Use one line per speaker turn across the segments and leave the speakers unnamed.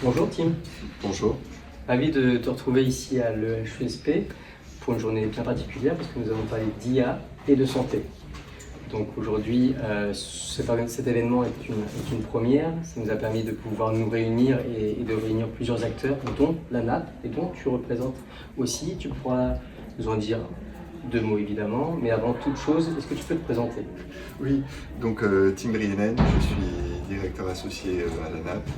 Bonjour Tim,
Bonjour.
ravi de te retrouver ici à l'EHESP pour une journée bien particulière parce que nous allons parler d'IA et de santé. Donc aujourd'hui, cet événement est une première. Ça nous a permis de pouvoir nous réunir et de réunir plusieurs acteurs, dont la NAP et dont tu représentes aussi. Tu pourras nous en dire deux mots évidemment, mais avant toute chose, est-ce que tu peux te présenter?
Oui, donc Tim Brienen, je suis directeur associé à la NAP.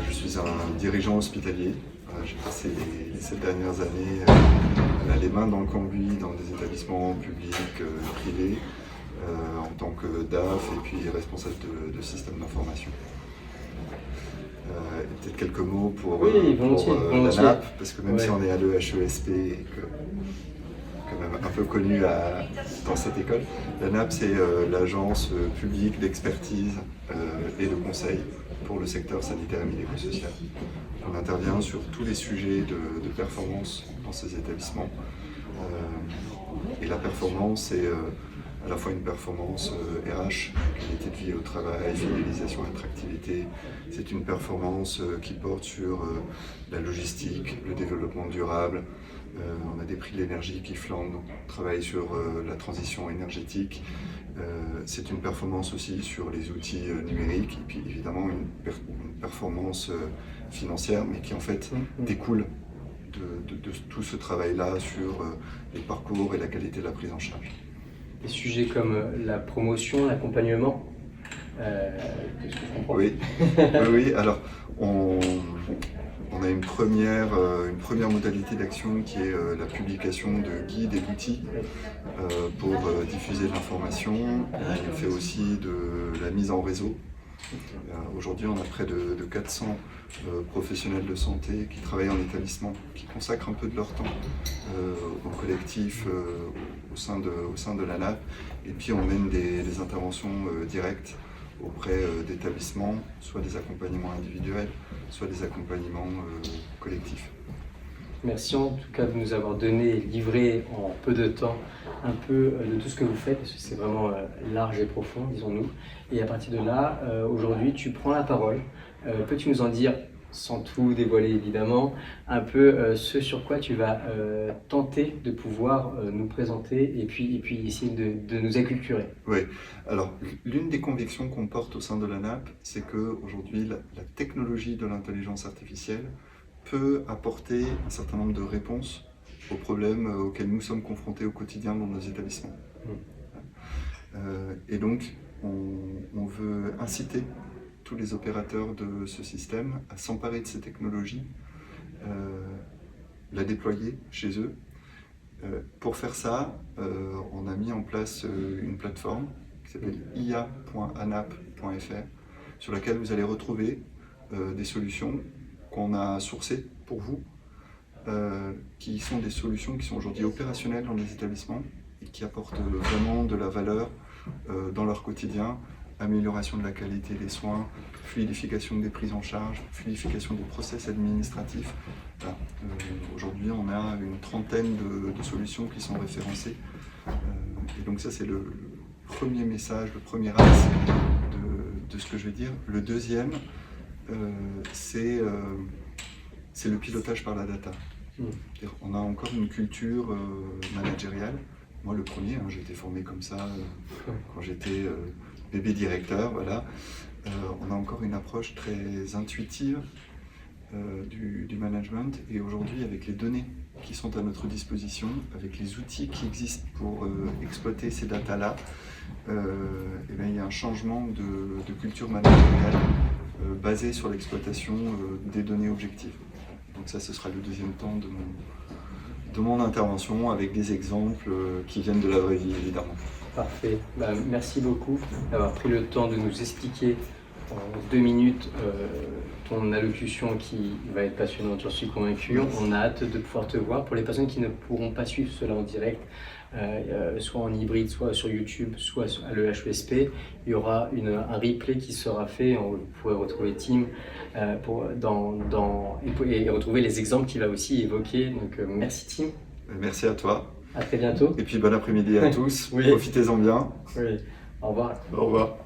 Je suis un dirigeant hospitalier. J'ai passé les 7 dernières années les mains dans le cambouis dans des établissements publics, privés, en tant que DAF et puis responsable de système d'information. Peut-être quelques mots pour la NAP, parce que même si on est à l'EHESP et que quand même un peu connu dans cette école, la NAP c'est l'agence publique d'expertise et de conseil pour le secteur sanitaire et médico-social. On intervient sur tous les sujets de performance dans ces établissements. Et la performance, c'est à la fois une performance RH, qualité de vie au travail, fidélisation, attractivité. C'est une performance qui porte sur la logistique, le développement durable. On a des prix de l'énergie qui flambent, donc on travaille sur la transition énergétique. C'est une performance aussi sur les outils numériques et puis évidemment une performance financière, mais qui en fait découle de tout ce travail-là sur les parcours et la qualité de la prise en charge.
Des sujets comme la promotion, l'accompagnement, qu'est-ce que je comprends?
Oui. Alors on a une première modalité d'action qui est la publication de guides et d'outils pour diffuser de l'information. On fait aussi de la mise en réseau. Aujourd'hui, on a près de 400 professionnels de santé qui travaillent en établissement, qui consacrent un peu de leur temps au collectif au sein de la NAP. Et puis on mène des interventions directes auprès d'établissements, soit des accompagnements individuels, soit des accompagnements collectifs.
Merci en tout cas de nous avoir donné et livré en peu de temps un peu de tout ce que vous faites, parce que c'est vraiment large et profond, disons-nous. Et à partir de là, aujourd'hui, tu prends la parole. Peux-tu nous en dire, sans tout dévoiler évidemment, un peu ce sur quoi tu vas tenter de pouvoir nous présenter et puis essayer de nous acculturer?
Oui, alors l'une des convictions qu'on porte au sein de la NAP, c'est qu'aujourd'hui, la technologie de l'intelligence artificielle peut apporter un certain nombre de réponses aux problèmes auxquels nous sommes confrontés au quotidien dans nos établissements. Et donc, on veut inciter tous les opérateurs de ce système à s'emparer de ces technologies, la déployer chez eux. Pour faire ça, on a mis en place une plateforme qui s'appelle ia.anap.fr, sur laquelle vous allez retrouver des solutions qu'on a sourcées pour vous, qui sont des solutions qui sont aujourd'hui opérationnelles dans les établissements et qui apportent vraiment de la valeur dans leur quotidien, amélioration de la qualité des soins, fluidification des prises en charge, fluidification des process administratifs. Voilà. Aujourd'hui, on a une trentaine de solutions qui sont référencées. Et donc ça, c'est le premier message, le premier axe de ce que je vais dire. Le deuxième, c'est le pilotage par la data. On a encore une culture managériale. Moi, le premier, j'ai été formé comme ça quand j'étais bébé directeur. Voilà. On a encore une approche très intuitive du management. Et aujourd'hui, avec les données qui sont à notre disposition, avec les outils qui existent pour exploiter ces datas-là, il y a un changement de culture managériale basé sur l'exploitation des données objectives. Donc ça, ce sera le deuxième temps de mon intervention, avec des exemples qui viennent de la vraie vie, évidemment.
Parfait. Merci beaucoup d'avoir pris le temps de nous expliquer en 2 minutes ton allocution qui va être passionnante, j'en suis convaincu. On a hâte de pouvoir te voir. Pour les personnes qui ne pourront pas suivre cela en direct, soit en hybride, soit sur YouTube, soit à l'EHESP, il y aura un replay qui sera fait. Vous pourrez retrouver Tim et retrouver les exemples qu'il va aussi évoquer. Donc merci Tim.
Merci à toi.
À très bientôt.
Et puis bon après-midi à tous.
Oui.
Profitez-en bien.
Oui. Au revoir.
Au revoir.